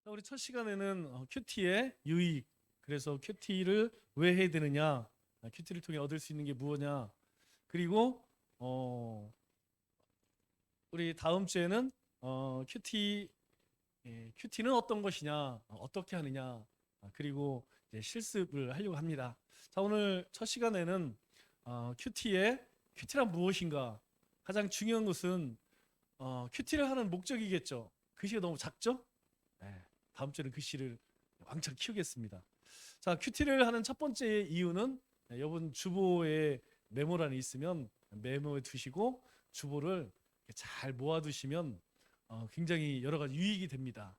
우리 첫 시간에는 큐티의 유익, 그래서 큐티를 왜 해야 되느냐, 큐티를 통해 얻을 수 있는 게 무엇냐, 그리고 우리 다음 주에는 큐티는 어떤 것이냐, 어떻게 하느냐, 그리고 이제 실습을 하려고 합니다. 자, 오늘 첫 시간에는 큐티란 무엇인가, 가장 중요한 것은 큐티를 하는 목적이겠죠. 글씨가 너무 작죠? 네, 다음 주에는 글씨를 왕창 키우겠습니다. 자, 큐티를 하는 첫 번째 이유는 여러분 주보에 메모란이 있으면 메모에 두시고 주보를 잘 모아두시면 굉장히 여러 가지 유익이 됩니다.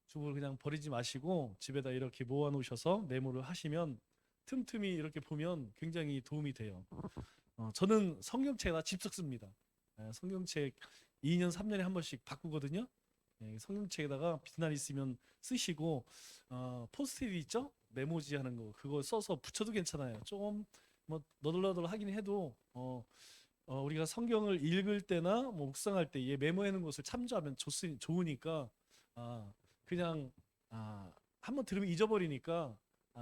주보를 그냥 버리지 마시고 집에다 이렇게 모아놓으셔서 메모를 하시면 틈틈이 이렇게 보면 굉장히 도움이 돼요. 저는 성경책에다 집석 씁니다. 성경책 2년 3년에 한 번씩 바꾸거든요. 성경책에다가 비트날 있으면 쓰시고 포스트잇 있죠? 메모지 하는 거 그거 써서 붙여도 괜찮아요. 조금 뭐 너덜너덜 하긴 해도 우리가 성경을 읽을 때나 뭐 묵상할 때 얘 메모하는 것을 참조하면 좋으니까 그냥 한번 들으면 잊어버리니까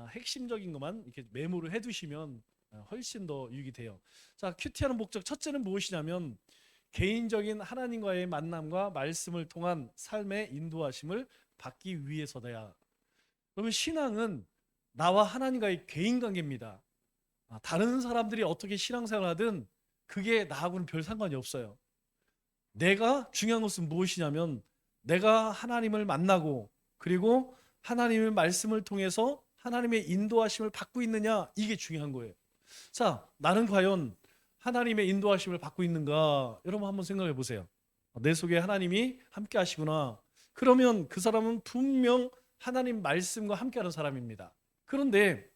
핵심적인 것만 이렇게 메모를 해두시면 훨씬 더 유익이 돼요. 자, 큐티하는 목적 첫째는 무엇이냐면 개인적인 하나님과의 만남과 말씀을 통한 삶의 인도하심을 받기 위해서다야. 그러면 신앙은 나와 하나님과의 개인 관계입니다. 다른 사람들이 어떻게 신앙생활을 하든 그게 나하고는 별 상관이 없어요. 내가 중요한 것은 무엇이냐면 내가 하나님을 만나고 그리고 하나님의 말씀을 통해서 하나님의 인도하심을 받고 있느냐, 이게 중요한 거예요. 자, 나는 과연 하나님의 인도하심을 받고 있는가? 여러분 한번 생각해 보세요. 내 속에 하나님이 함께 하시구나. 그러면 그 사람은 분명 하나님 말씀과 함께하는 사람입니다. 그런데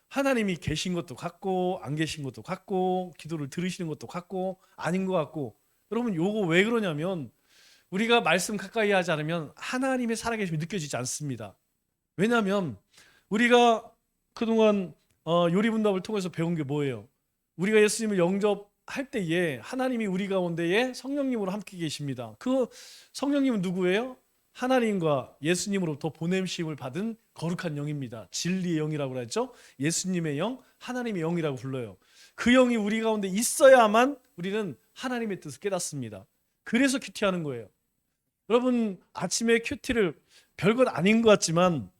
하나님이 계신 것도 같고 안 계신 것도 같고 기도를 들으시는 것도 같고 아닌 것 같고, 여러분 요거 왜 그러냐면 우리가 말씀 가까이 하지 않으면 하나님의 살아계심이 느껴지지 않습니다. 왜냐하면 우리가 그동안 요리분답을 통해서 배운 게 뭐예요? 우리가 예수님을 영접할 때에 하나님이 우리 가운데에 성령님으로 함께 계십니다. 그 성령님은 누구예요? 하나님과 예수님으로부터 보냄심을 받은 거룩한 영입니다. 진리의 영이라고 그랬죠. 예수님의 영, 하나님의 영이라고 불러요. 그 영이 우리 가운데 있어야만 우리는 하나님의 뜻을 깨닫습니다. 그래서 큐티하는 거예요. 여러분 아침에 큐티를 별것 아닌 것 같지만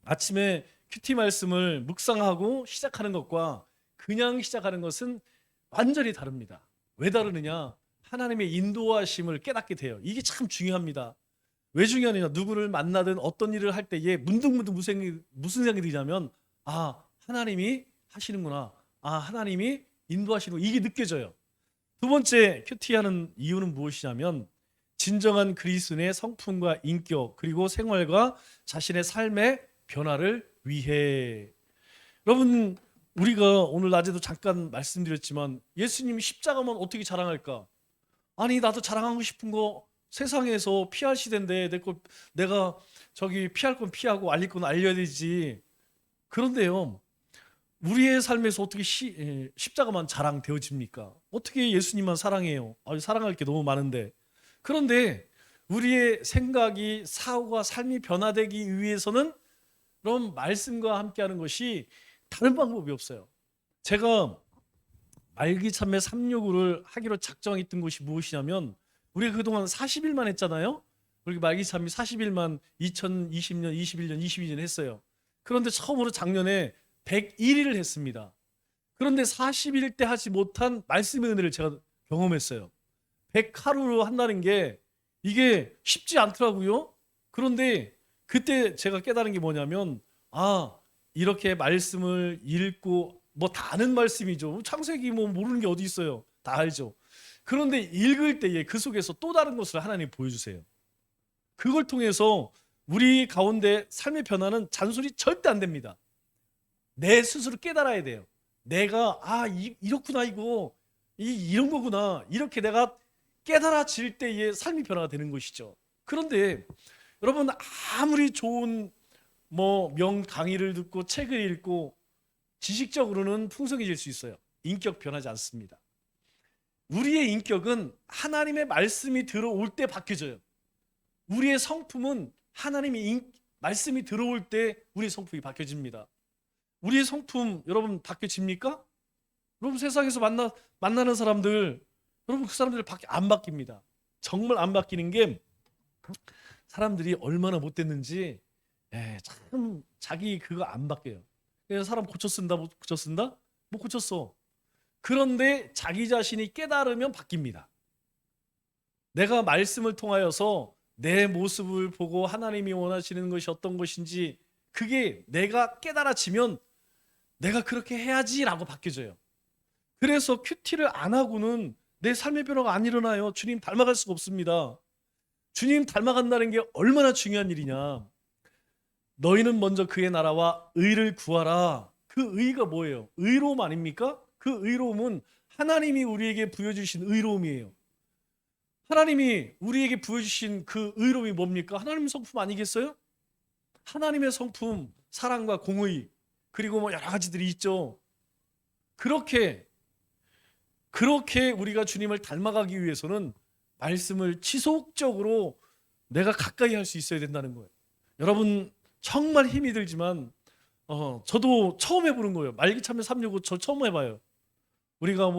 아침에 큐티 말씀을 묵상하고 시작하는 것과 그냥 시작하는 것은 완전히 다릅니다. 왜 다르느냐? 하나님의 인도하심을 깨닫게 돼요. 이게 참 중요합니다. 왜 중요하느냐? 누구를 만나든 어떤 일을 할 때에 문득문득 무슨 생각이 드냐면 하나님이 하시는구나. 하나님이 인도하시는 이게 느껴져요. 두 번째 큐티하는 이유는 무엇이냐면 진정한 그리스도인의 성품과 인격 그리고 생활과 자신의 삶의 변화를 위해. 여러분 우리가 오늘 낮에도 잠깐 말씀드렸지만 예수님이 십자가만 어떻게 자랑할까? 아니 나도 자랑하고 싶은 거 세상에서 피할 시대인데 내가 저기 피할 건 피하고 알릴 건 알려야 되지. 그런데요 우리의 삶에서 어떻게 십자가만 자랑되어집니까? 어떻게 예수님만 사랑해요? 사랑할 게 너무 많은데. 그런데 우리의 생각이 사고가 삶이 변화되기 위해서는 그럼 말씀과 함께하는 것이 다른 방법이 없어요. 제가 말기참회 365를 하기로 작정했던 것이 무엇이냐면 우리가 그동안 40일만 했잖아요. 그리고 말기참회 40일만 2020년, 21년, 22년 했어요. 그런데 처음으로 작년에 101일을 했습니다. 그런데 40일 때 하지 못한 말씀의 은혜를 제가 경험했어요. 100하루로 한다는 게 이게 쉽지 않더라고요. 그런데 그때 제가 깨달은 게 뭐냐면 이렇게 말씀을 읽고 뭐 다 아는 말씀이죠. 창세기 뭐 모르는 게 어디 있어요. 다 알죠. 그런데 읽을 때에 그 속에서 또 다른 것을 하나님 보여주세요. 그걸 통해서 우리 가운데 삶의 변화는 잔소리 절대 안 됩니다. 내 스스로 깨달아야 돼요. 내가 이렇구나 이런 거구나 이렇게 내가 깨달아질 때의 삶이 변화가 되는 것이죠. 그런데 여러분 아무리 좋은 명 강의를 듣고 책을 읽고 지식적으로는 풍성해질 수 있어요. 인격 변하지 않습니다. 우리의 인격은 하나님의 말씀이 들어올 때 바뀌어져요. 우리의 성품은 하나님이 말씀이 들어올 때 우리의 성품이 바뀌어집니다. 우리의 성품 여러분 바뀌어집니까? 여러분 세상에서 만나는 사람들 여러분 그 사람들 안 바뀝니다. 정말 안 바뀌는 게 사람들이 얼마나 못됐는지 참 자기 그거 안 바뀌어요. 그래서 사람 고쳐 쓴다 못 고쳐 쓴다? 못 고쳤어. 그런데 자기 자신이 깨달으면 바뀝니다. 내가 말씀을 통하여서 내 모습을 보고 하나님이 원하시는 것이 어떤 것인지 그게 내가 깨달아지면 내가 그렇게 해야지라고 바뀌어져요. 그래서 큐티를 안 하고는 내 삶의 변화가 안 일어나요. 주님 닮아갈 수가 없습니다. 주님 닮아간다는 게 얼마나 중요한 일이냐. 너희는 먼저 그의 나라와 의를 구하라. 그 의가 뭐예요? 의로움 아닙니까? 그 의로움은 하나님이 우리에게 부여주신 의로움이에요. 하나님이 우리에게 부여주신 그 의로움이 뭡니까? 하나님의 성품 아니겠어요? 하나님의 성품, 사랑과 공의, 그리고 뭐 여러 가지들이 있죠. 그렇게 우리가 주님을 닮아가기 위해서는 말씀을 지속적으로 내가 가까이 할 수 있어야 된다는 거예요. 여러분 정말 힘이 들지만 저도 처음 해보는 거예요. 말기참여 365 저 처음 해봐요. 우리가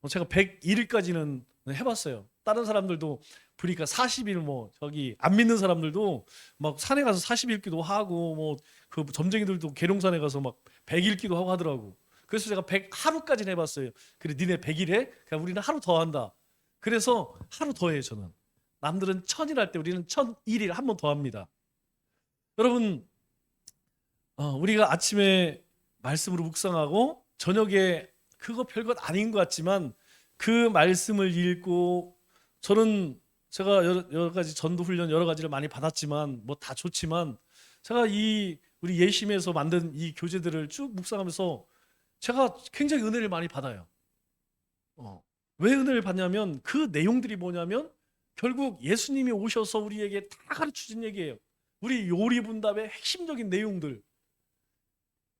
제가 101일까지는 해봤어요. 다른 사람들도 보니까 40일 저기 안 믿는 사람들도 막 산에 가서 40일 기도하고 그 점쟁이들도 계룡산에 가서 막 100일 기도하고 하더라고. 그래서 제가 100하루까지는 해봤어요. 그래 니네 100일 해? 그냥 우리는 하루 더 한다. 그래서 하루 더 해요 저는. 남들은 1000일 할 때 우리는 1001일 한 번 더 합니다. 여러분 우리가 아침에 말씀으로 묵상하고 저녁에 그거 별것 아닌 것 같지만 그 말씀을 읽고 저는 제가 여러 가지 전도 훈련 여러 가지를 많이 받았지만 다 좋지만 제가 우리 예심에서 만든 이 교재들을 쭉 묵상하면서 제가 굉장히 은혜를 많이 받아요. 왜 은혜를 받냐면 그 내용들이 뭐냐면 결국 예수님이 오셔서 우리에게 다 가르쳐준 얘기예요. 우리 요리분답의 핵심적인 내용들.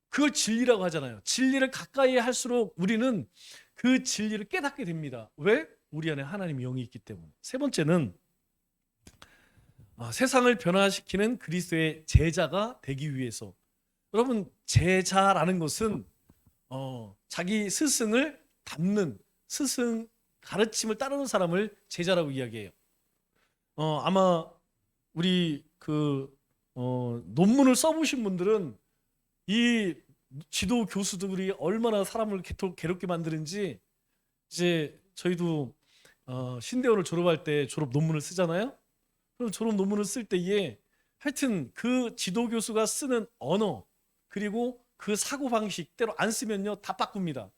그걸 진리라고 하잖아요. 진리를 가까이 할수록 우리는 그 진리를 깨닫게 됩니다. 왜? 우리 안에 하나님의 영이 있기 때문에. 세 번째는 세상을 변화시키는 그리스도의 제자가 되기 위해서. 여러분 제자라는 것은 자기 스승을 닮는 스승 가르침을 따르는 사람을 제자라고 이야기해요. 아마 우리 논문을 써보신 분들은 이 지도 교수들이 얼마나 사람을 괴롭게 만드는지 이제 저희도 신대원을 졸업할 때 졸업 논문을 쓰잖아요. 그럼 졸업 논문을 쓸 때에 하여튼 그 지도 교수가 쓰는 언어 그리고 그 사고 방식 때로 안 쓰면요 다 바꿉니다.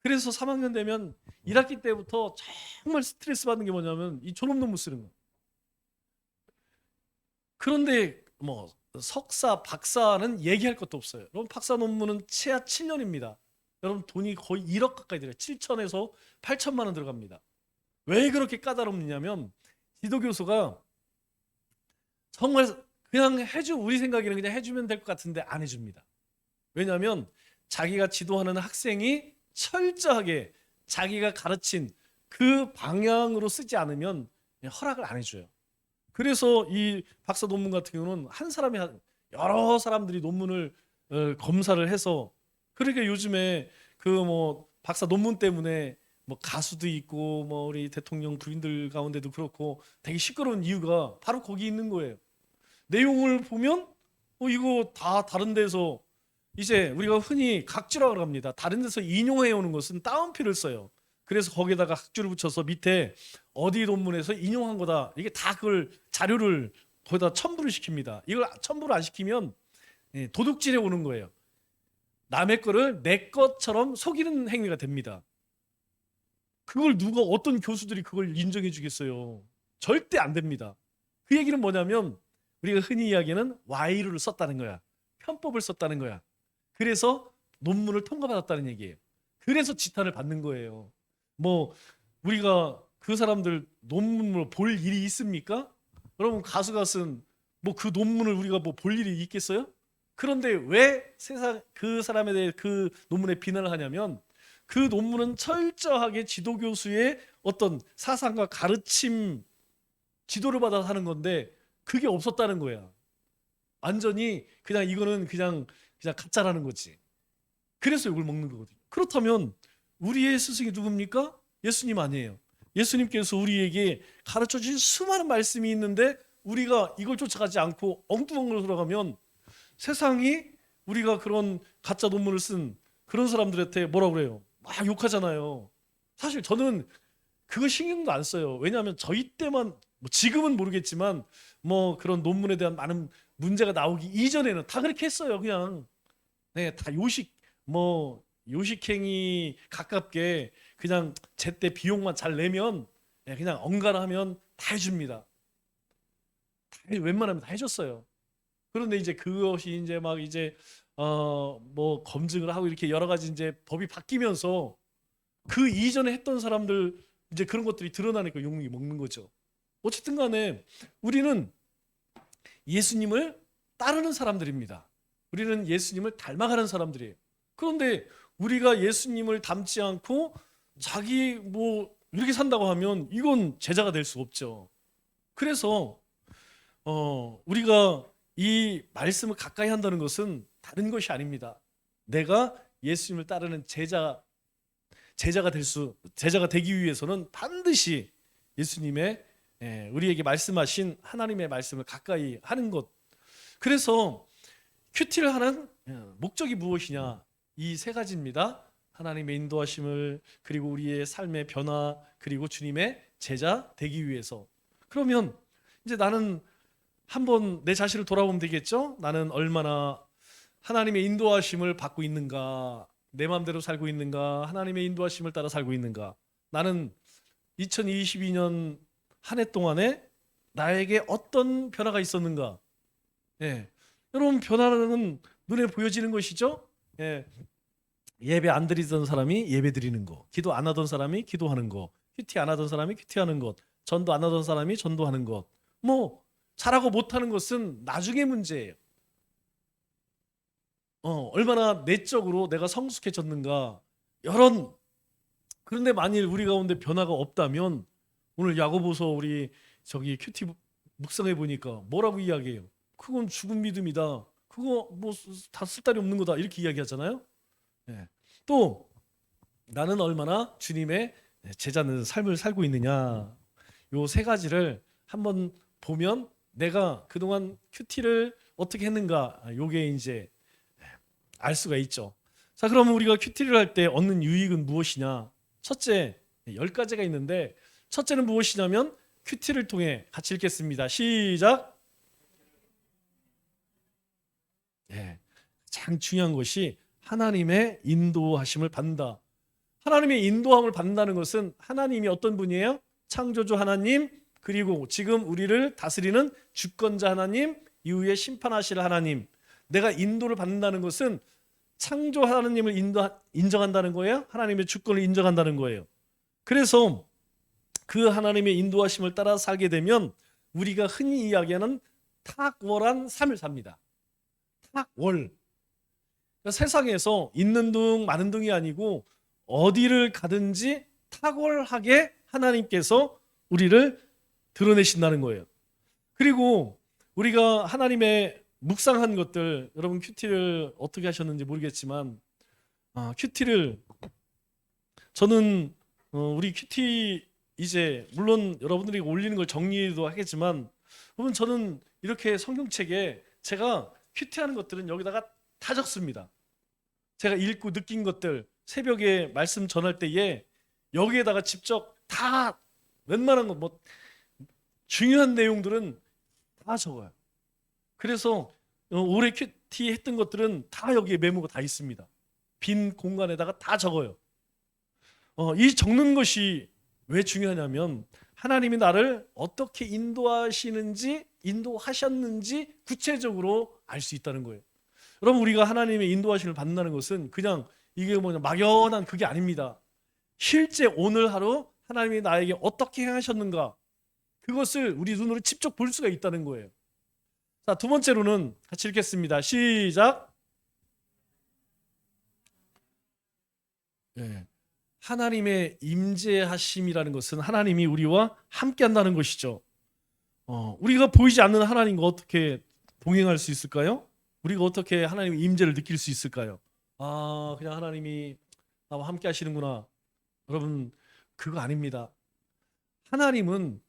그래서 3학년 되면 1학기 때부터 정말 스트레스 받는 게 뭐냐면 이 졸업 논문 쓰는 거. 그런데 석사, 박사는 얘기할 것도 없어요. 여러분 박사 논문은 최하 7년입니다. 여러분 돈이 거의 1억 가까이 들어요. 7천에서 8천만 원 들어갑니다. 왜 그렇게 까다롭냐면 지도교수가 정말 그냥 우리 생각에는 그냥 해주면 될 것 같은데 안 해줍니다. 왜냐하면 자기가 지도하는 학생이 철저하게 자기가 가르친 그 방향으로 쓰지 않으면 허락을 안 해줘요. 그래서 이 박사 논문 같은 경우는 한 사람이 여러 사람들이 논문을 검사를 해서 그러니까 요즘에 박사 논문 때문에 가수도 있고 우리 대통령 부인들 가운데도 그렇고 되게 시끄러운 이유가 바로 거기 있는 거예요. 내용을 보면 이거 다 다른 데서 이제 우리가 흔히 각주라고 합니다. 다른 데서 인용해 오는 것은 따옴표를 써요. 그래서 거기다가 각주를 붙여서 밑에 어디 논문에서 인용한 거다. 이게 다 그걸 자료를 거기다 첨부를 시킵니다. 이걸 첨부를 안 시키면 도둑질해 오는 거예요. 남의 거를 내 것처럼 속이는 행위가 됩니다. 그걸 어떤 교수들이 그걸 인정해 주겠어요? 절대 안 됩니다. 그 얘기는 뭐냐면 우리가 흔히 이야기하는 와이루를 썼다는 거야. 편법을 썼다는 거야. 그래서 논문을 통과받았다는 얘기예요. 그래서 지탄을 받는 거예요. 우리가 그 사람들 논문을 볼 일이 있습니까? 여러분 가수가 쓴 그 논문을 우리가 볼 일이 있겠어요? 그런데 왜 그 사람에 대해 그 논문에 비난을 하냐면 그 논문은 철저하게 지도교수의 어떤 사상과 가르침 지도를 받아서 하는 건데 그게 없었다는 거야. 완전히 그냥 이거는 그냥 가짜라는 거지. 그래서 욕을 먹는 거거든요. 그렇다면 우리의 스승이 누굽니까? 예수님 아니에요. 예수님께서 우리에게 가르쳐 주신 수많은 말씀이 있는데 우리가 이걸 쫓아가지 않고 엉뚱한 걸로 돌아가면 세상이 우리가 그런 가짜 논문을 쓴 그런 사람들한테 뭐라고 그래요? 막 욕하잖아요. 사실 저는 그거 신경도 안 써요. 왜냐하면 저희 때만 뭐 지금은 모르겠지만 뭐 그런 논문에 대한 많은 문제가 나오기 이전에는 다 그렇게 했어요. 그냥 네, 다 요식행위 가깝게 그냥 제때 비용만 잘 내면 네, 그냥 언가하면 다 해줍니다. 웬만하면 다 해줬어요. 그런데 이제 그것이 이제 막 이제 뭐 검증을 하고 이렇게 여러 가지 이제 법이 바뀌면서 그 이전에 했던 사람들 이제 그런 것들이 드러나니까 욕이 먹는 거죠. 어쨌든 간에 우리는 예수님을 따르는 사람들입니다. 우리는 예수님을 닮아가는 사람들이에요. 그런데 우리가 예수님을 닮지 않고 자기 뭐 이렇게 산다고 하면 이건 제자가 될 수 없죠. 그래서 우리가 이 말씀을 가까이 한다는 것은 다른 것이 아닙니다. 내가 예수님을 따르는 제자가 되기 위해서는 반드시 예수님의 우리에게 말씀하신 하나님의 말씀을 가까이 하는 것. 그래서 큐티를 하는 목적이 무엇이냐? 이 세 가지입니다. 하나님의 인도하심을, 그리고 우리의 삶의 변화, 그리고 주님의 제자 되기 위해서. 그러면 이제 나는 한번 내 자신을 돌아보면 되겠죠? 나는 얼마나 하나님의 인도하심을 받고 있는가? 내 마음대로 살고 있는가? 하나님의 인도하심을 따라 살고 있는가? 나는 2022년 한 해 동안에 나에게 어떤 변화가 있었는가? 예. 여러분, 변화는 눈에 보여지는 것이죠? 예. 예배 안 드리던 사람이 예배 드리는 거, 기도 안 하던 사람이 기도하는 거, 큐티 안 하던 사람이 큐티하는 것, 전도 안 하던 사람이 전도하는 것. 뭐 잘하고 못하는 것은 나중의 문제예요. 얼마나 내적으로 내가 성숙해졌는가. 그런데 만일 우리 가운데 변화가 없다면 오늘 야고보서 우리 저기 큐티 묵상해 보니까 뭐라고 이야기해요? 그건 죽은 믿음이다. 그거 뭐 다 쓸데리 없는 거다. 이렇게 이야기하잖아요. 네. 또 나는 얼마나 주님의 제자는 삶을 살고 있느냐. 요 세 가지를 한번 보면 내가 그동안 큐티를 어떻게 했는가 요게 이제 알 수가 있죠. 자, 그러면 우리가 큐티를 할 때 얻는 유익은 무엇이냐? 첫째, 10가지가 있는데 첫째는 무엇이냐면 큐티를 통해 같이 읽겠습니다. 시작. 네, 가장 중요한 것이 하나님의 인도하심을 받는다. 하나님의 인도함을 받는다는 것은 하나님이 어떤 분이에요? 창조주 하나님, 그리고 지금 우리를 다스리는 주권자 하나님, 이후에 심판하실 하나님. 내가 인도를 받는다는 것은 창조 하나님을 인정한다는 거예요. 하나님의 주권을 인정한다는 거예요. 그래서 그 하나님의 인도하심을 따라 살게 되면 우리가 흔히 이야기하는 탁월한 삶을 삽니다. 탁월. 그러니까 세상에서 있는 둥 마는 둥이 아니고 어디를 가든지 탁월하게 하나님께서 우리를 드러내신다는 거예요. 그리고 우리가 하나님의 묵상한 것들, 여러분 큐티를 어떻게 하셨는지 모르겠지만 큐티를 저는 우리 큐티 이제 물론 여러분들이 올리는 걸 정리도 하겠지만 여러분 저는 이렇게 성경책에 제가 큐티하는 것들은 여기다가 다 적습니다. 제가 읽고 느낀 것들 새벽에 말씀 전할 때에 여기에다가 직접 다 웬만한 거 뭐 중요한 내용들은 다 적어요. 그래서 올해 큐티 했던 것들은 다 여기에 메모가 다 있습니다. 빈 공간에다가 다 적어요. 이 적는 것이 왜 중요하냐면 하나님이 나를 어떻게 인도하셨는지 구체적으로 알 수 있다는 거예요. 여러분 우리가 하나님의 인도하심을 받는다는 것은 그냥 이게 뭐냐 막연한 그게 아닙니다. 실제 오늘 하루 하나님이 나에게 어떻게 행하셨는가 그것을 우리 눈으로 직접 볼 수가 있다는 거예요. 자, 두 번째로는 같이 읽겠습니다. 시작. 네. 하나님의 임재하심이라는 것은 하나님이 우리와 함께 한다는 것이죠. 우리가 보이지 않는 하나님과 어떻게 동행할 수 있을까요? 우리가 어떻게 하나님의 임재를 느낄 수 있을까요? 그냥 하나님이 나와 함께 하시는구나. 여러분, 그거 아닙니다. 하나님은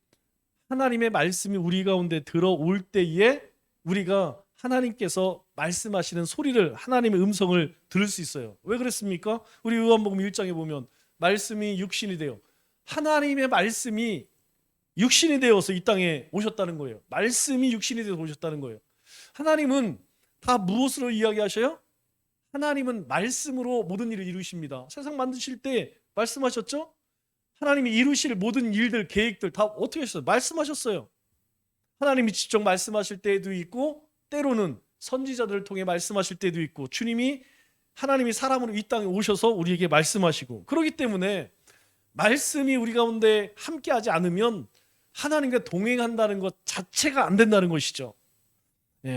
하나님의 말씀이 우리 가운데 들어올 때에 우리가 하나님께서 말씀하시는 소리를, 하나님의 음성을 들을 수 있어요. 왜 그랬습니까? 우리 요한복음 1장에 보면 말씀이 육신이 되어, 하나님의 말씀이 육신이 되어서 이 땅에 오셨다는 거예요. 말씀이 육신이 되어서 오셨다는 거예요. 하나님은 다 무엇으로 이야기하셔요? 하나님은 말씀으로 모든 일을 이루십니다. 세상 만드실 때 말씀하셨죠? 하나님이 이루실 모든 일들, 계획들 다 어떻게 하셨어요? 말씀하셨어요. 하나님이 직접 말씀하실 때도 있고, 때로는 선지자들을 통해 말씀하실 때도 있고, 주님이, 하나님이 사람으로 이 땅에 오셔서 우리에게 말씀하시고, 그렇기 때문에 말씀이 우리 가운데 함께하지 않으면 하나님과 동행한다는 것 자체가 안 된다는 것이죠.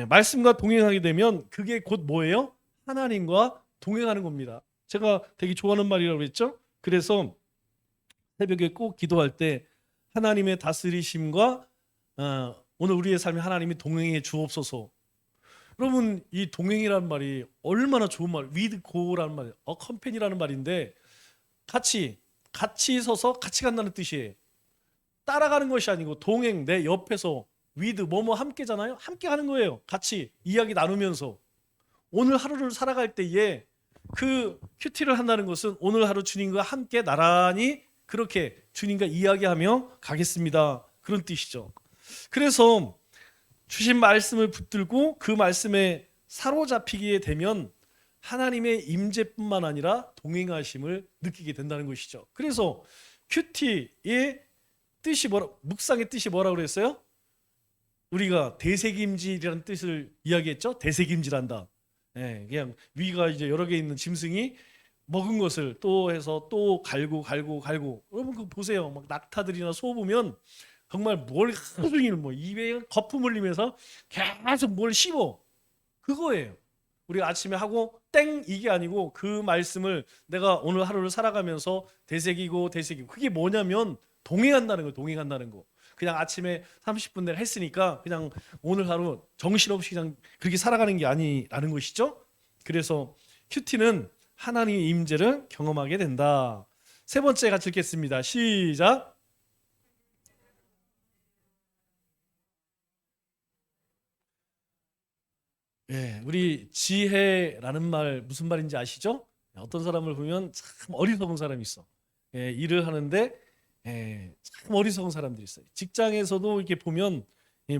말씀과 동행하게 되면 그게 곧 뭐예요? 하나님과 동행하는 겁니다. 제가 되게 좋아하는 말이라고 그랬죠? 그래서 새벽에 꼭 기도할 때 하나님의 다스리심과 오늘 우리의 삶에 하나님이 동행해 주옵소서. 여러분, 이 동행이라는 말이 얼마나 좋은 말, with go라는 말, 컴패니라는 말인데 같이 서서 같이 간다는 뜻이에요. 따라가는 것이 아니고 동행, 내 옆에서 with 뭐뭐 함께잖아요. 함께 하는 거예요. 같이 이야기 나누면서 오늘 하루를 살아갈 때에 그 큐티를 한다는 것은 오늘 하루 주님과 함께 나란히 그렇게 주님과 이야기하며 가겠습니다. 그런 뜻이죠. 그래서 주신 말씀을 붙들고 그 말씀에 사로잡히게 되면 하나님의 임재뿐만 아니라 동행하심을 느끼게 된다는 것이죠. 그래서 큐티의 뜻이 묵상의 뜻이 뭐라고 그랬어요? 우리가 대세김질이라는 뜻을 이야기했죠. 대세김질한다. 그냥 위가 이제 여러 개 있는 짐승이 먹은 것을 또 해서 또 갈고. 여러분 그거 보세요. 막 낙타들이나 소 보면 정말 뭘 하루 종일 뭐 입에 거품 흘리면서 계속 뭘 씹어. 그거예요. 우리가 아침에 하고 땡 이게 아니고 그 말씀을 내가 오늘 하루를 살아가면서 되새기고. 그게 뭐냐면 동행한다는 거예요. 동행한다는 거. 그냥 아침에 30분 내가 했으니까 그냥 오늘 하루 정신없이 그냥 그렇게 살아가는 게 아니라는 것이죠. 그래서 큐티는 하나님의 임재를 경험하게 된다. 세 번째 같이 읽겠습니다. 시작. 우리 지혜라는 말 무슨 말인지 아시죠? 어떤 사람을 보면 참 어리석은 사람이 있어. 일을 하는데 참 어리석은 사람들이 있어요. 직장에서도 이렇게 보면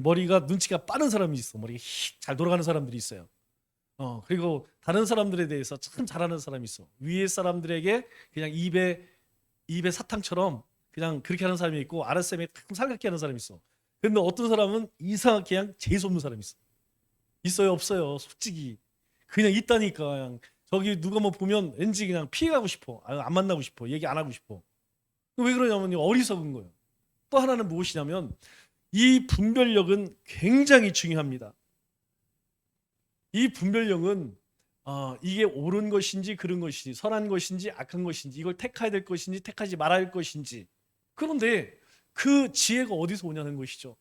머리가 눈치가 빠른 사람이 있어. 머리가 잘 돌아가는 사람들이 있어요. 그리고 다른 사람들에 대해서 참 잘하는 사람이 있어. 위에 사람들에게 그냥 입에 사탕처럼 그냥 그렇게 하는 사람이 있고 아랫사람에 참 살갑게 하는 사람이 있어. 근데 어떤 사람은 이상하게 그냥 재수 없는 사람이 있어. 있어요, 없어요? 솔직히 그냥 있다니까. 그냥 저기 누가 뭐 보면 왠지 그냥 피해가고 싶어. 안 만나고 싶어. 얘기 안 하고 싶어. 왜 그러냐면 어리석은 거예요. 또 하나는 무엇이냐면 이 분별력은 굉장히 중요합니다. 이 분별력은 이게 옳은 것인지 그른 것인지 선한 것인지 악한 것인지 이걸 택해야 될 것인지 택하지 말아야 할 것인지. 그런데 그 지혜가 어디서 오냐는 것이죠.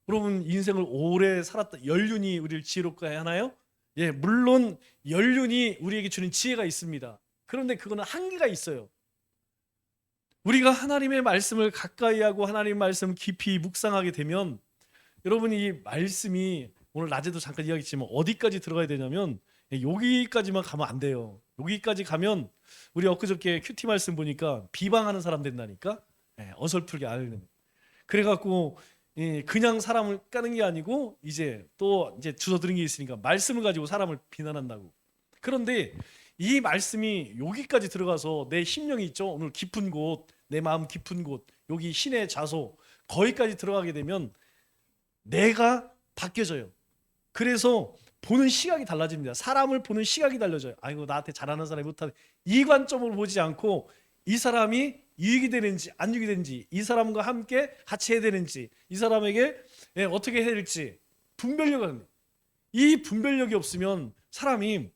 여러분 인생을 오래 살았다 연륜이 우리를 지혜롭게 하나요? 물론 연륜이 우리에게 주는 지혜가 있습니다. 그런데 그거는 한계가 있어요. 우리가 하나님의 말씀을 가까이 하고 하나님의 말씀을 깊이 묵상하게 되면 여러분이 이 말씀이 오늘 낮에도 잠깐 이야기했지만 어디까지 들어가야 되냐면 여기까지만 가면 안 돼요. 여기까지 가면 우리 엊그저께 큐티 말씀 보니까 비방하는 사람 된다니까. 어설프게 알는. 그래갖고 그냥 사람을 까는 게 아니고 이제 주워들은 게 있으니까 말씀을 가지고 사람을 비난한다고. 그런데 이 말씀이 여기까지 들어가서 내 심령이 있죠. 오늘 깊은 곳, 내 마음 깊은 곳, 여기 신의 자소 거기까지 들어가게 되면 내가 바뀌어져요. 그래서 보는 시각이 달라집니다. 사람을 보는 시각이 달라져요. 아이고 나한테 잘하는 사람이 못하는 이 관점으로 보지 않고 이 사람이 유익이 되는지 안 유익이 되는지 이 사람과 함께 같이 해야 되는지 이 사람에게 어떻게 해야 될지 분별력을 합니다. 이 분별력이 없으면 사람이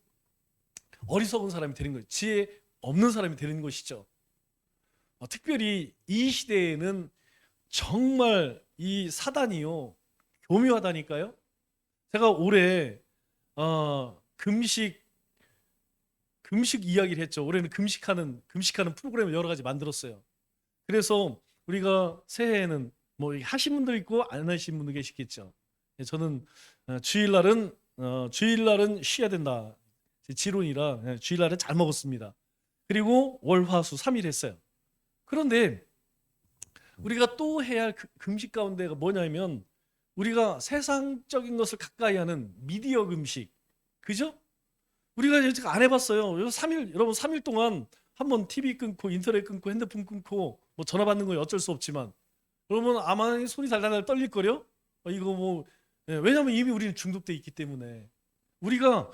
어리석은 사람이 되는 거예요. 지혜 없는 사람이 되는 것이죠. 특별히 이 시대에는 정말 이 사단이요 교묘하다니까요. 제가 올해 금식 이야기를 했죠. 올해는 금식하는 프로그램을 여러 가지 만들었어요. 그래서 우리가 새해에는 뭐 하신 분도 있고 안 하신 분도 계시겠죠. 저는 주일날은 쉬어야 된다. 제 지론이라 주일날은 잘 먹었습니다. 그리고 월화수 3일 했어요. 그런데 우리가 또 해야 할 금식 가운데가 뭐냐면 우리가 세상적인 것을 가까이 하는 미디어 금식. 그죠? 우리가 아직 안 해봤어요. 3일, 여러분 3일 동안 한번 TV 끊고 인터넷 끊고 핸드폰 끊고 뭐 전화 받는 건 어쩔 수 없지만 여러분 아마 손이 달달달 떨릴걸요? 이거 뭐 왜냐면 이미 우리는 중독돼 있기 때문에 우리가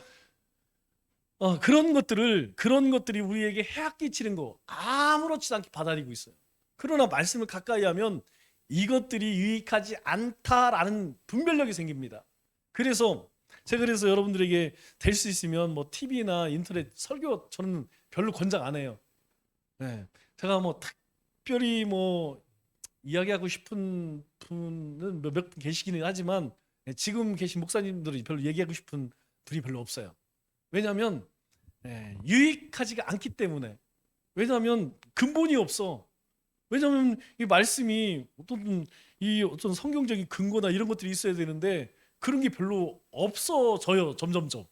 그런 것들이 우리에게 해악 끼치는 거 아무렇지도 않게 받아들이고 있어요. 그러나 말씀을 가까이 하면 이것들이 유익하지 않다라는 분별력이 생깁니다. 그래서 여러분들에게 될 수 있으면 뭐 TV나 인터넷 설교 저는 별로 권장 안 해요. 네. 제가 뭐 특별히 뭐 이야기하고 싶은 분은 몇 분 계시기는 하지만 지금 계신 목사님들이 별로 얘기하고 싶은 분이 별로 없어요. 왜냐하면 유익하지가 않기 때문에. 왜냐하면 근본이 없어. 왜냐하면 이 말씀이 어떤 성경적인 근거나 이런 것들이 있어야 되는데 그런 게 별로 없어져요. 점점점.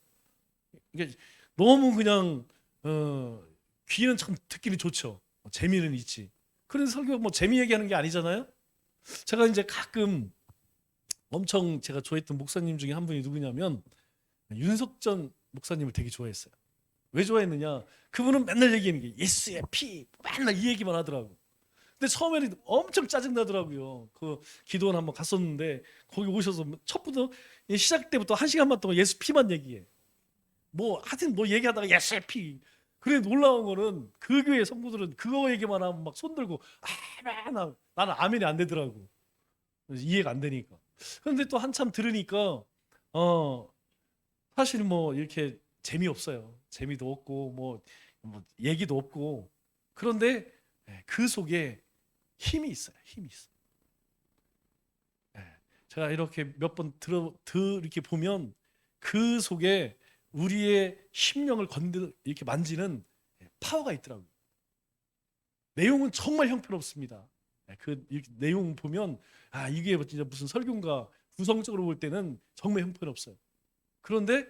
이게 너무 그냥 귀는 참 듣기는 좋죠. 재미는 있지. 그런 설교가 뭐 재미 얘기하는 게 아니잖아요. 제가 이제 가끔 엄청 제가 좋아했던 목사님 중에 한 분이 누구냐면 윤석전 목사님을 되게 좋아했어요. 왜 좋아했느냐? 그분은 맨날 얘기하는 게 예수의 피 맨날 이 얘기만 하더라고. 근데 처음에는 엄청 짜증나더라고요. 그 기도원 한번 갔었는데 거기 오셔서 첫부터 시작 때부터 1시간만 동안 예수 피만 얘기해. 뭐 하여튼 뭐 얘기하다가 예수의 피. 그래 놀라운 거는 그 교회 성도들은 그거 얘기만 하면 막 손들고 아멘. 나는 아멘이 안 되더라고. 이해가 안 되니까. 그런데 또 한참 들으니까 사실 뭐 이렇게 재미없어요. 재미도 없고 뭐 얘기도 없고. 그런데 그 속에 힘이 있어요. 힘이 있어. 제가 이렇게 몇 번 이렇게 보면 그 속에 우리의 심령을 이렇게 만지는 파워가 있더라고요. 내용은 정말 형편없습니다. 그 내용 보면 이게 진짜 무슨 설교인가 구성적으로 볼 때는 정말 형편없어요. 그런데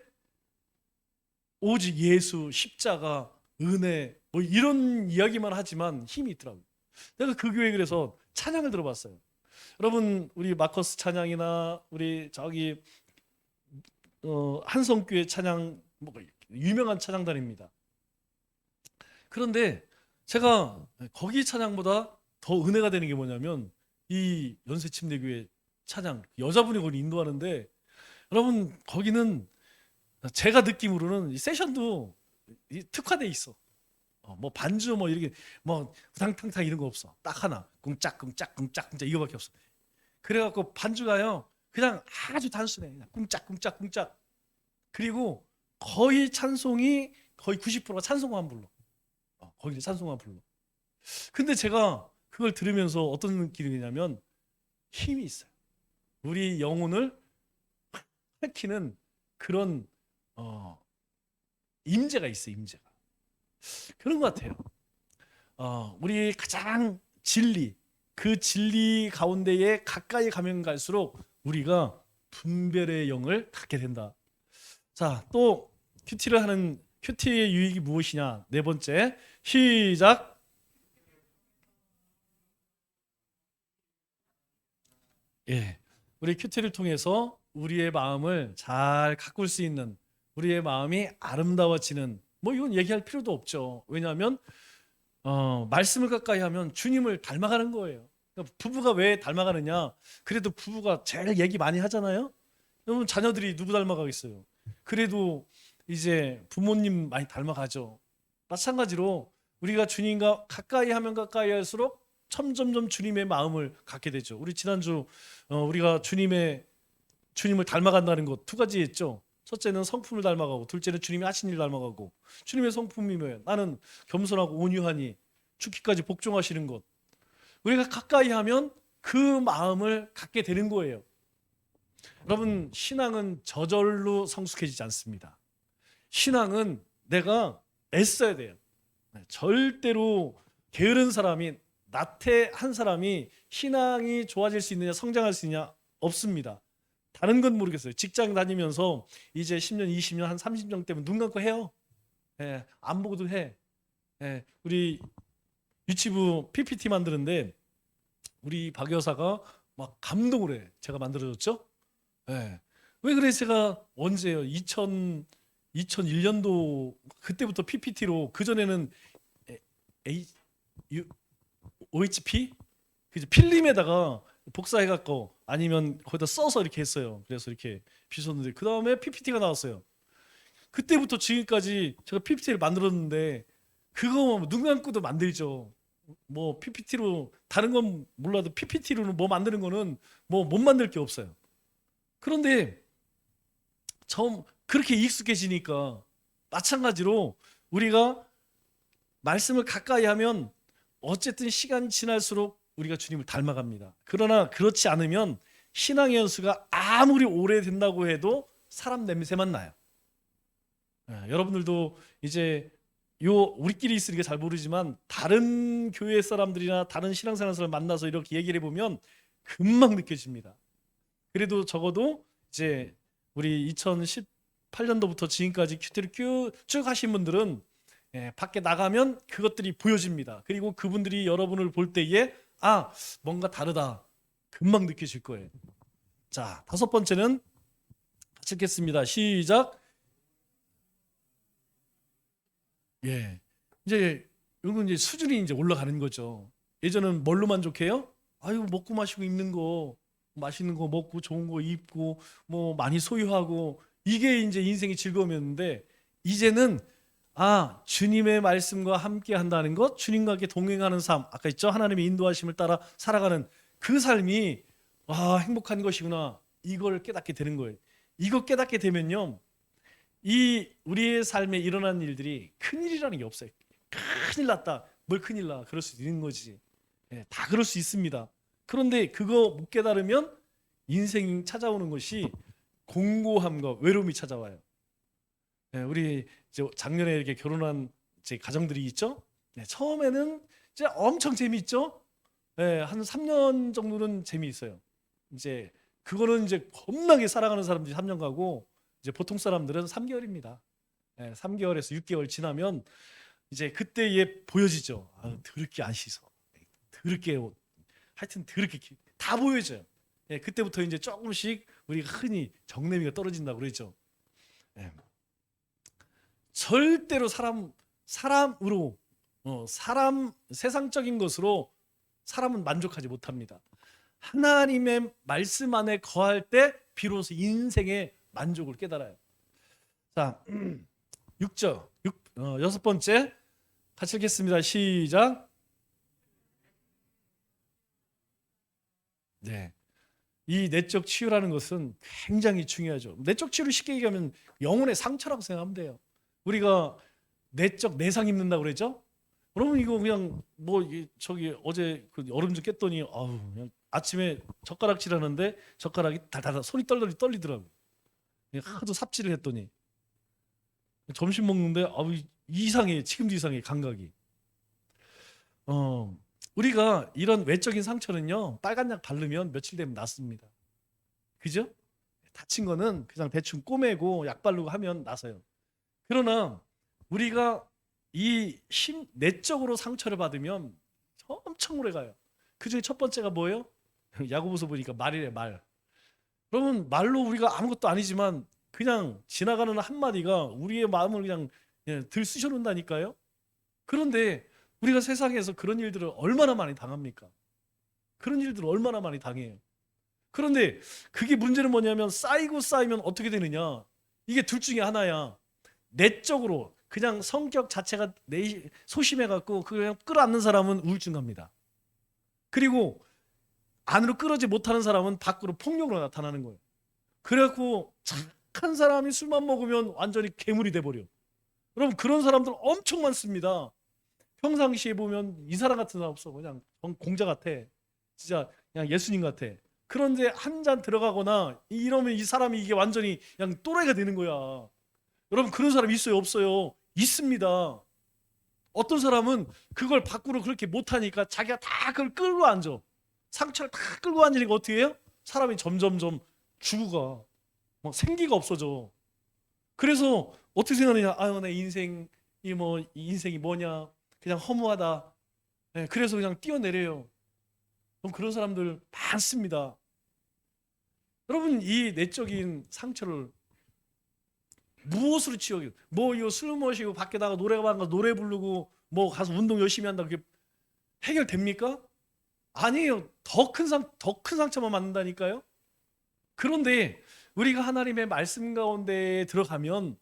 오직 예수, 십자가, 은혜 뭐 이런 이야기만 하지만 힘이 있더라고요. 내가 그 교회 그래서 찬양을 들어봤어요. 여러분 우리 마커스 찬양이나 우리 저기 한성교회 찬양 뭐 유명한 찬양단입니다. 그런데 제가 거기 찬양보다 더 은혜가 되는 게 뭐냐면 이 연세침례교회 찬양 여자분이 거기 인도하는데 여러분 거기는 제가 느낌으로는 이 세션도 특화돼 있어. 뭐 반주 뭐 이렇게 뭐 탕탕탕 이런 거 없어. 딱 하나 꿍짝꿍짝 이거밖에 없어. 그래갖고 반주가요 그냥 아주 단순해. 그냥 꿍짝꿍짝. 그리고 거의 찬송이 거의 90%가 찬송만 불러. 거기서 찬송만 불러. 근데 제가 그걸 들으면서 어떤 느낌이냐면 힘이 있어요. 우리 영혼을 밝히는 그런 임재가 있어요. 임재가. 그런 것 같아요. 우리 가장 그 진리 가운데에 가까이 가면 갈수록 우리가 분별의 영을 갖게 된다. 자, 또 큐티의 유익이 무엇이냐? 네 번째, 시작. 우리 큐티를 통해서 우리의 마음을 잘 가꿀 수 있는, 우리의 마음이 아름다워지는, 뭐 이건 얘기할 필요도 없죠. 왜냐하면 말씀을 가까이 하면 주님을 닮아가는 거예요. 그러니까 부부가 왜 닮아가느냐? 그래도 부부가 제일 얘기 많이 하잖아요. 여러분 자녀들이 누구 닮아가겠어요? 그래도 이제 부모님 많이 닮아가죠. 마찬가지로 우리가 주님과 가까이 하면 가까이 할수록 점점점 주님의 마음을 갖게 되죠. 우리 지난주 우리가 주님을 닮아간다는 것 두 가지 했죠. 첫째는 성품을 닮아가고, 둘째는 주님이 하신 일 닮아가고. 주님의 성품이 뭐예요? 나는 겸손하고 온유하니 죽기까지 복종하시는 것. 우리가 가까이 하면 그 마음을 갖게 되는 거예요. 여러분, 신앙은 저절로 성숙해지지 않습니다. 신앙은 내가 애써야 돼요. 절대로 게으른 사람이, 나태한 사람이 신앙이 좋아질 수 있느냐, 성장할 수 있느냐 없습니다. 다른 건 모르겠어요. 직장 다니면서 이제 10년, 20년, 한 30년 때면 눈 감고 해요. 예, 안 보고도 해. 예, 우리 유치부 PPT 만드는데 우리 박 여사가 막 감동을 해. 제가 만들어줬죠? 예. 왜 그래? 제가 언제요? 2001년도 그때부터 PPT로, 그전에는 OHP? 그죠? 필름에다가 복사해갖고 아니면 거기다 써서 이렇게 했어요. 그래서 이렇게 비쳤는데 그 다음에 PPT가 나왔어요. 그때부터 지금까지 제가 PPT를 만들었는데 그거 눈 감고도 만들죠. 뭐 PPT로 다른 건 몰라도 PPT로는 뭐 만드는 거는 뭐 못 만들 게 없어요. 그런데 처음 그렇게 익숙해지니까 마찬가지로 우리가 말씀을 가까이 하면 어쨌든 시간이 지날수록 우리가 주님을 닮아갑니다. 그러나 그렇지 않으면 신앙의 연수가 아무리 오래된다고 해도 사람 냄새만 나요. 여러분들도 이제 우리끼리 있으니까 잘 모르지만 다른 교회 사람들이나 다른 신앙생활 사람 만나서 이렇게 얘기를 해보면 금방 느껴집니다. 그래도 적어도 이제 우리 2018년도부터 지금까지 큐티를 쭉 하신 분들은 밖에 나가면 그것들이 보여집니다. 그리고 그분들이 여러분을 볼 때에 뭔가 다르다 금방 느끼실 거예요. 자, 다섯 번째는 같이 읽겠습니다. 시작. 예, 이제 이건 이제 수준이 이제 올라가는 거죠. 예전은 뭘로 만족해요? 아유, 먹고 마시고 입는 거, 맛있는 거 먹고 좋은 거 입고 뭐 많이 소유하고, 이게 이제 인생의 즐거움이었는데 이제는 주님의 말씀과 함께 한다는 것, 주님과 함께 동행하는 삶, 아까 있죠? 하나님의 인도하심을 따라 살아가는 그 삶이 행복한 것이구나, 이걸 깨닫게 되는 거예요. 이거 깨닫게 되면요, 이 우리의 삶에 일어난 일들이 큰일이라는 게 없어요. 큰일 났다, 뭘 큰일 나, 그럴 수 있는 거지. 다 그럴 수 있습니다. 그런데 그거 못 깨달으면 인생 찾아오는 것이 공고함과 외로움이 찾아와요. 우리 이제 작년에 이렇게 결혼한 이제 가정들이 있죠. 처음에는 이제 엄청 재미있죠. 한 3년 정도는 재미있어요. 이제 그거는 이제 겁나게 사랑하는 사람들이 3년 가고, 이제 보통 사람들은 3개월입니다. 3개월에서 6개월 지나면 이제 그때에 보여지죠. 더럽게 안 씻어, 더럽게 옷, 하여튼 더럽게 다 보여져요. 그때부터 이제 조금씩 우리가 흔히 정내미가 떨어진다고 그러죠. 절대로 사람으로 세상적인 것으로 사람은 만족하지 못합니다. 하나님의 말씀 안에 거할 때 비로소 인생의 만족을 깨달아요. 자, 6절, 여섯 번째 같이 읽겠습니다. 시작. 네, 이 내적 치유라는 것은 굉장히 중요하죠. 내적 치유를 쉽게 얘기하면 영혼의 상처라고 생각하면 돼요. 우리가 내적 내상 입는다고 그랬죠? 그러면 이거 그냥 저기 어제 그 얼음 좀 깼더니 그냥 아침에 젓가락질하는데 젓가락이 달달달 손이 떨리더라고. 하도 삽질을 했더니 점심 먹는데 이상해. 지금도 이상해, 감각이. 우리가 이런 외적인 상처는요, 빨간 약 바르면 며칠 되면 낫습니다. 그죠? 다친 거는 그냥 대충 꼬매고 약 바르고 하면 나서요. 그러나 우리가 이 내적으로 상처를 받으면 엄청 오래 가요. 그 중에 첫 번째가 뭐예요? 야고보서 보니까 말이래, 말. 그러면 말로 우리가 아무것도 아니지만 그냥 지나가는 한마디가 우리의 마음을 그냥 들쑤셔 놓는다니까요. 그런데 우리가 세상에서 그런 일들을 얼마나 많이 당합니까? 그런 일들을 얼마나 많이 당해요. 그런데 그게 문제는 뭐냐면 쌓이면 어떻게 되느냐, 이게 둘 중에 하나야. 내적으로 그냥 성격 자체가 소심해갖고 그냥 끌어안는 사람은 우울증 갑니다. 그리고 안으로 끌어지 못하는 사람은 밖으로 폭력으로 나타나는 거예요. 그래갖고 착한 사람이 술만 먹으면 완전히 괴물이 돼버려. 여러분, 그런 사람들 엄청 많습니다. 평상시에 보면 이 사람 같은 사람 없어. 그냥 공자 같아. 진짜 그냥 예수님 같아. 그런데 한 잔 들어가거나 이러면 이 사람이 이게 완전히 그냥 또라이가 되는 거야. 여러분 그런 사람 있어요, 없어요? 있습니다. 어떤 사람은 그걸 밖으로 그렇게 못하니까 자기가 다 그걸 끌고 앉아. 상처를 다 끌고 앉으니까 어떻게 해요? 사람이 점점점 죽어가. 막 생기가 없어져. 그래서 어떻게 생각하느냐? 아유, 내 인생이 이 인생이 뭐냐? 그냥 허무하다. 네, 그래서 그냥 뛰어내려요. 그럼 그런 사람들 많습니다. 여러분 이 내적인 상처를 무엇으로 치유하게? 뭐 이거 술 마시고 밖에 나가 노래방 가서 노래 부르고 뭐 가서 운동 열심히 한다 그게 해결됩니까? 아니에요. 더 큰 상처만 만든다니까요. 그런데 우리가 하나님의 말씀 가운데 들어가면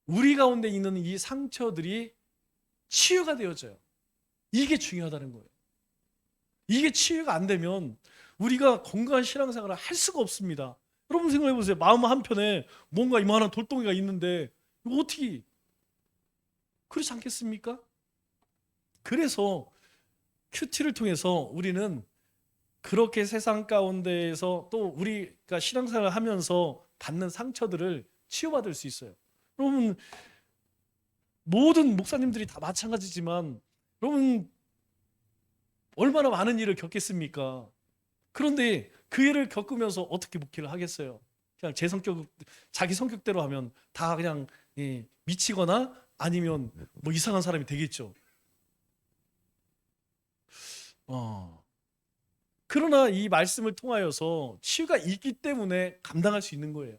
우리 가운데 있는 이 상처들이 치유가 되어져요. 이게 중요하다는 거예요. 이게 치유가 안 되면 우리가 건강한 신앙생활을 할 수가 없습니다. 여러분 생각해 보세요. 마음 한편에 뭔가 이만한 돌덩이가 있는데 이거 어떻게 그렇지 않겠습니까? 그래서 큐티를 통해서 우리는 그렇게 세상 가운데에서 또 우리가 신앙생활을 하면서 받는 상처들을 치유받을 수 있어요. 여러분 모든 목사님들이 다 마찬가지지만 여러분 얼마나 많은 일을 겪겠습니까? 그런데 그 일을 겪으면서 어떻게 목회를 하겠어요? 그냥 자기 성격대로 하면 다 그냥 미치거나 아니면 뭐 이상한 사람이 되겠죠. 그러나 이 말씀을 통하여서 치유가 있기 때문에 감당할 수 있는 거예요.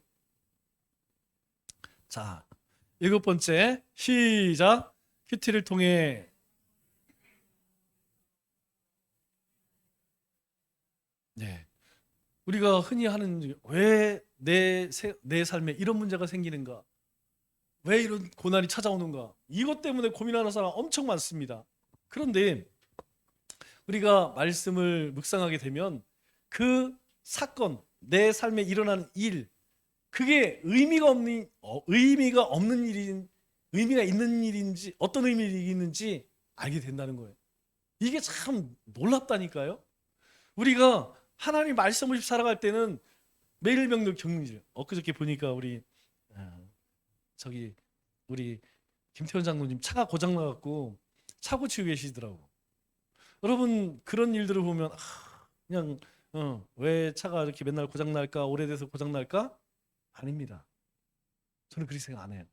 자, 7번째 시작. 큐티를 통해 우리가 흔히 하는 왜 내 삶에 이런 문제가 생기는가? 왜 이런 고난이 찾아오는가? 이것 때문에 고민하는 사람 엄청 많습니다. 그런데 우리가 말씀을 묵상하게 되면 그 사건, 내 삶에 일어나는 일, 그게 의미가 없는 일인, 의미가 있는 일인지 어떤 의미가 있는지 알게 된다는 거예요. 이게 참 놀랍다니까요. 우리가 하나님 말씀 없이 살아갈 때는 매일 명령 겪는. 엊그저께 보니까 저기 우리 김태원 장로님 차가 고장 나갖고 차 고치고 계시더라고. 여러분 그런 일들을 보면 그냥 왜 차가 이렇게 맨날 고장 날까? 오래돼서 고장 날까? 아닙니다. 저는 그렇게 생각 안 해요.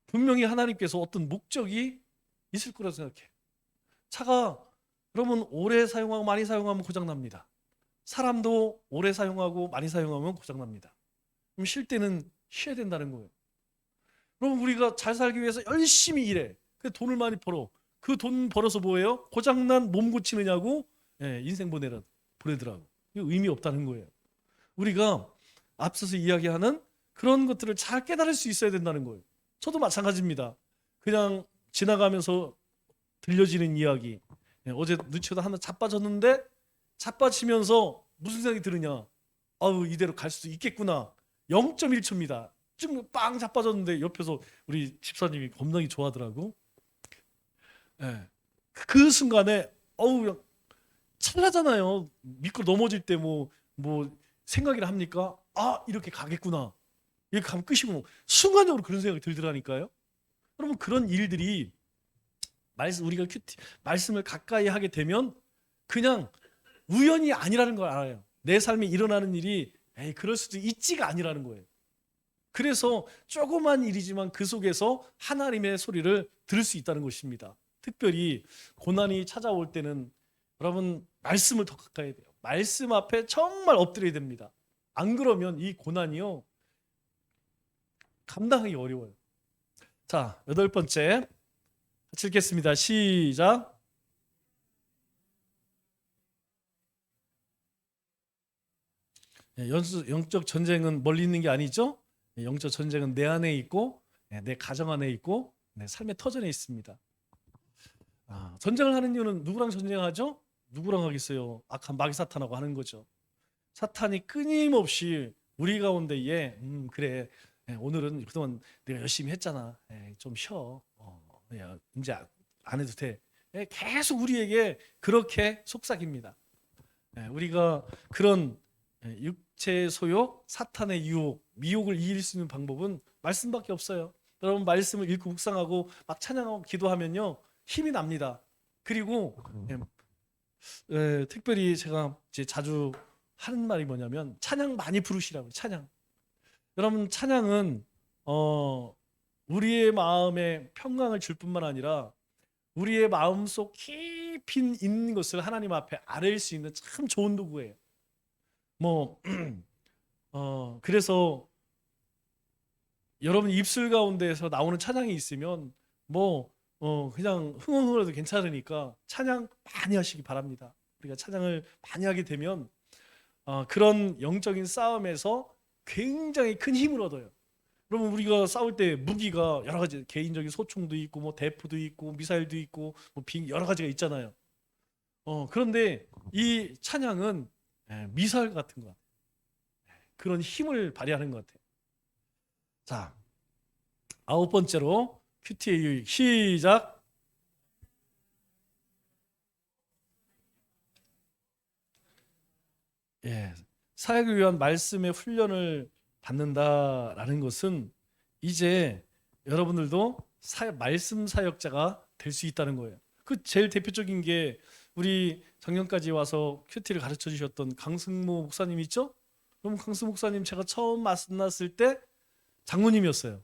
분명히 하나님께서 어떤 목적이 있을 거라고 생각해요. 차가 여러분 오래 사용하고 많이 사용하면 고장 납니다. 사람도 오래 사용하고 많이 사용하면 고장 납니다. 그럼 쉴 때는 쉬어야 된다는 거예요. 그럼 우리가 잘 살기 위해서 열심히 일해. 그 돈을 많이 벌어. 그 돈 벌어서 뭐예요? 고장난 몸 고치느냐고 인생 보내더라고. 이거 의미 없다는 거예요. 우리가 앞서서 이야기하는 그런 것들을 잘 깨달을 수 있어야 된다는 거예요. 저도 마찬가지입니다. 그냥 지나가면서 들려지는 이야기. 어제 눈치보다 하나 자빠졌는데 자빠지면서 무슨 생각이 드느냐? 아우 이대로 갈 수도 있겠구나. 0.1초입니다. 쭉 빵 자빠졌는데 옆에서 우리 집사님이 겁나게 좋아하더라고. 그 순간에 어우 찰나잖아요. 미끄러 넘어질 때 뭐 생각이라 합니까? 이렇게 가겠구나. 이렇게 가면 끝이고 순간적으로 그런 생각이 들더라니까요. 여러분 그런 일들이 우리가 말씀을 가까이 하게 되면 그냥 우연이 아니라는 걸 알아요. 내 삶에 일어나는 일이 그럴 수도 있지가 아니라는 거예요. 그래서 조그만 일이지만 그 속에서 하나님의 소리를 들을 수 있다는 것입니다. 특별히 고난이 찾아올 때는 여러분 말씀을 더 가까이 해야 돼요. 말씀 앞에 정말 엎드려야 됩니다. 안 그러면 이 고난이요 감당하기 어려워요. 자, 8번째 같이 읽겠습니다. 시작. 영적 전쟁은 멀리 있는 게 아니죠. 영적 전쟁은 내 안에 있고 내 가정 안에 있고 내 삶의 터전에 있습니다. 전쟁을 하는 이유는 누구랑 전쟁하죠? 누구랑 하겠어요? 악한 마귀 사탄하고 하는 거죠. 사탄이 끊임없이 우리 가운데에 그래 오늘은 그동안 내가 열심히 했잖아. 좀 쉬어. 야, 이제 안 해도 돼. 계속 우리에게 그렇게 속삭입니다. 우리가 그런 육체의 소욕, 사탄의 유혹, 미혹을 이길 수 있는 방법은 말씀밖에 없어요. 여러분 말씀을 읽고 묵상하고 막 찬양하고 기도하면요 힘이 납니다. 그리고 특별히 제가 이제 자주 하는 말이 뭐냐면 찬양 많이 부르시라고요. 찬양. 여러분 찬양은 우리의 마음에 평강을 줄 뿐만 아니라 우리의 마음속 깊이 있는 것을 하나님 앞에 아뢰일 수 있는 참 좋은 도구예요. 뭐 그래서 여러분 입술 가운데에서 나오는 찬양이 있으면 뭐 그냥 흥얼흥얼해도 괜찮으니까 찬양 많이 하시기 바랍니다. 우리가 찬양을 많이 하게 되면 그런 영적인 싸움에서 굉장히 큰 힘을 얻어요. 그러면 우리가 싸울 때 무기가 여러 가지 개인적인 소총도 있고 뭐 대포도 있고 미사일도 있고 뭐 여러 가지가 있잖아요. 그런데 이 찬양은 미사일 같은 것 같아요. 그런 힘을 발휘하는 것 같아요. 자, 9번째로 큐티의 유익 시작. 사역을 위한 말씀의 훈련을 받는다라는 것은 이제 여러분들도 말씀 사역자가 될 수 있다는 거예요. 그 제일 대표적인 게 우리 작년까지 와서 큐티를 가르쳐 주셨던 강승모 목사님 있죠? 그럼 강승모 목사님 제가 처음 만났을 때 장로님이었어요.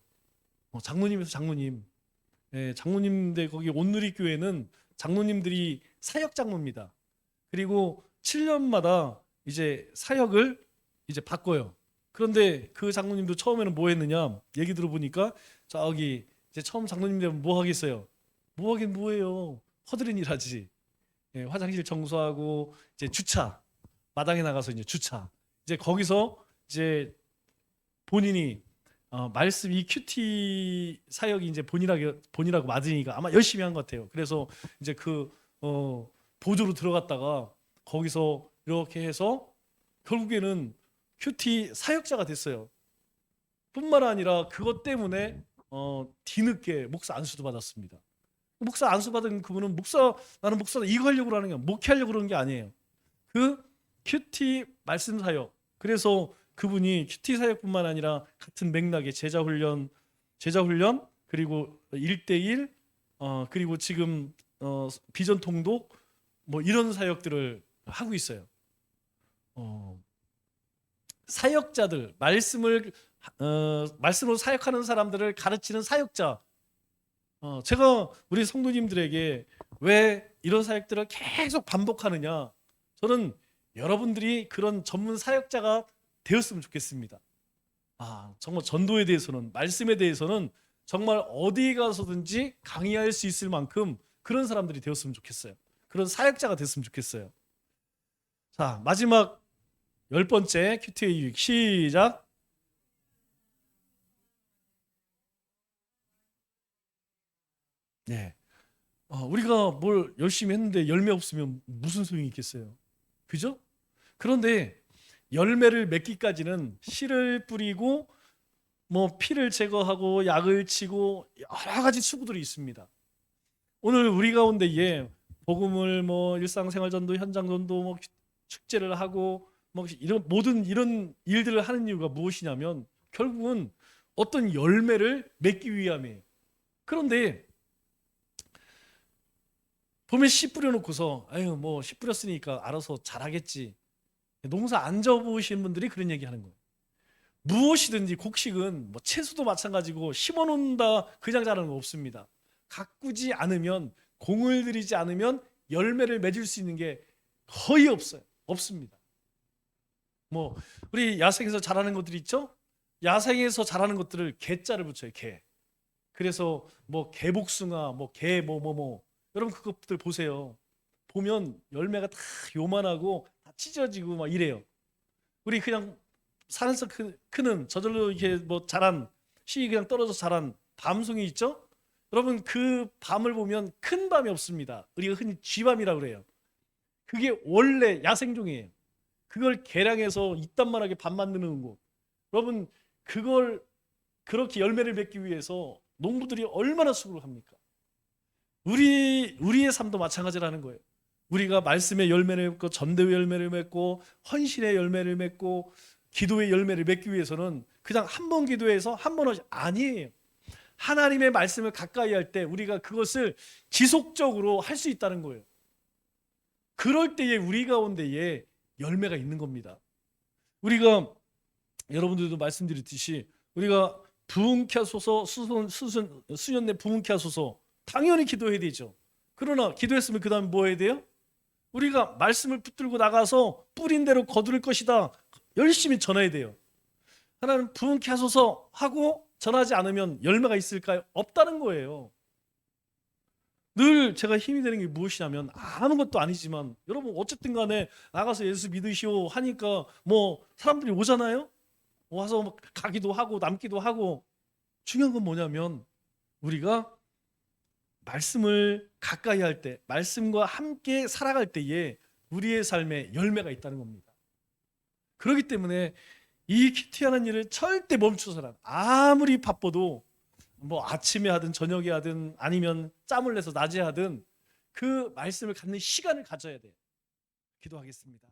장로님에서 장로님. 장로님인데 거기 온누리교회는 장로님들이 사역 장로입니다. 그리고 7년마다 이제 사역을 이제 바꿔요. 그런데 그 장로님도 처음에는 뭐 했느냐? 얘기 들어보니까 저기 이제 처음 장로님 되면 뭐 하겠어요? 뭐 하긴 뭐해요? 허드렛 일하지. 화장실 청소하고 이제 주차 마당에 나가서 이제 주차. 이제 거기서 이제 본인이 말씀 이 큐티 사역이 이제 본이라고 맞으니까 아마 열심히 한 것 같아요. 그래서 이제 그 보조로 들어갔다가 거기서 이렇게 해서 결국에는 큐티 사역자가 됐어요. 뿐만 아니라 그것 때문에 뒤늦게 목사 안수도 받았습니다. 목사 안수 받은 그분은 나는 목사다 이거 하려고 하는 게 목회하려고 그러는 게 아니에요. 그 큐티 말씀 사역. 그래서 그분이 큐티 사역뿐만 아니라 같은 맥락의 제자 훈련 그리고 1대1 그리고 지금 비전 통독 뭐 이런 사역들을 하고 있어요. 사역자들 말씀으로 사역하는 사람들을 가르치는 사역자. 제가 우리 성도님들에게 왜 이런 사역들을 계속 반복하느냐? 저는 여러분들이 그런 전문 사역자가 되었으면 좋겠습니다. 정말 전도에 대해서는 말씀에 대해서는 정말 어디 가서든지 강의할 수 있을 만큼 그런 사람들이 되었으면 좋겠어요. 그런 사역자가 됐으면 좋겠어요. 자, 마지막 10번째 큐티의 유익 시작. 우리가 뭘 열심히 했는데 열매 없으면 무슨 소용이 있겠어요? 그죠? 그런데 열매를 맺기까지는 씨를 뿌리고 뭐 피를 제거하고 약을 치고 여러 가지 수고들이 있습니다. 오늘 우리 가운데 복음을 뭐 일상생활 전도, 현장 전도, 뭐 축제를 하고 뭐 이런 모든 이런 일들을 하는 이유가 무엇이냐면 결국은 어떤 열매를 맺기 위함이에요. 그런데 봄에 씨 뿌려놓고서 뭐 씨 뿌렸으니까 알아서 잘하겠지. 농사 안 져보신 분들이 그런 얘기하는 거예요. 무엇이든지 곡식은 뭐 채소도 마찬가지고 심어놓는다 그냥 자라는 거 없습니다. 가꾸지 않으면 공을 들이지 않으면 열매를 맺을 수 있는 게 거의 없습니다. 뭐 우리 야생에서 자라는 것들이 있죠? 야생에서 자라는 것들을 개자를 붙여요. 개. 그래서 뭐 개복숭아, 뭐 개 뭐 여러분 그것들 보세요. 보면 열매가 다 요만하고 다 찢어지고 막 이래요. 우리 그냥 산에서 크는 저절로 이렇게 뭐 자란 씨 그냥 떨어져 자란 밤송이 있죠? 여러분 그 밤을 보면 큰 밤이 없습니다. 우리가 흔히 쥐밤이라고 그래요. 그게 원래 야생종이에요. 그걸 개량해서 이딴만하게 밥 만드는 곳. 여러분 그걸 그렇게 열매를 맺기 위해서 농부들이 얼마나 수고를 합니까? 우리의 삶도 마찬가지라는 거예요. 우리가 말씀의 열매를 맺고 전도의 열매를 맺고 헌신의 열매를 맺고 기도의 열매를 맺기 위해서는 그냥 한 번 기도해서 한 번 아니에요. 하나님의 말씀을 가까이 할 때 우리가 그것을 지속적으로 할 수 있다는 거예요. 그럴 때에 우리 가운데에 열매가 있는 겁니다. 우리가 여러분들도 말씀드렸듯이 우리가 부흥케 하소서, 수년내 부흥케 하소서 당연히 기도해야 되죠. 그러나 기도했으면 그 다음에 뭐 해야 돼요? 우리가 말씀을 붙들고 나가서 뿌린 대로 거두를 것이다. 열심히 전해야 돼요. 하나님 부흥케 하소서 하고 전하지 않으면 열매가 있을까요? 없다는 거예요. 늘 제가 힘이 되는 게 무엇이냐면 아무것도 아니지만 여러분 어쨌든 간에 나가서 예수 믿으시오 하니까 뭐 사람들이 오잖아요. 와서 뭐 가기도 하고 남기도 하고 중요한 건 뭐냐면 우리가 말씀을 가까이 할 때 말씀과 함께 살아갈 때에 우리의 삶에 열매가 있다는 겁니다. 그렇기 때문에 이 큐티하는 일을 절대 멈춰서는 아무리 바빠도 뭐 아침에 하든 저녁에 하든 아니면 짬을 내서 낮에 하든 그 말씀을 갖는 시간을 가져야 돼요. 기도하겠습니다.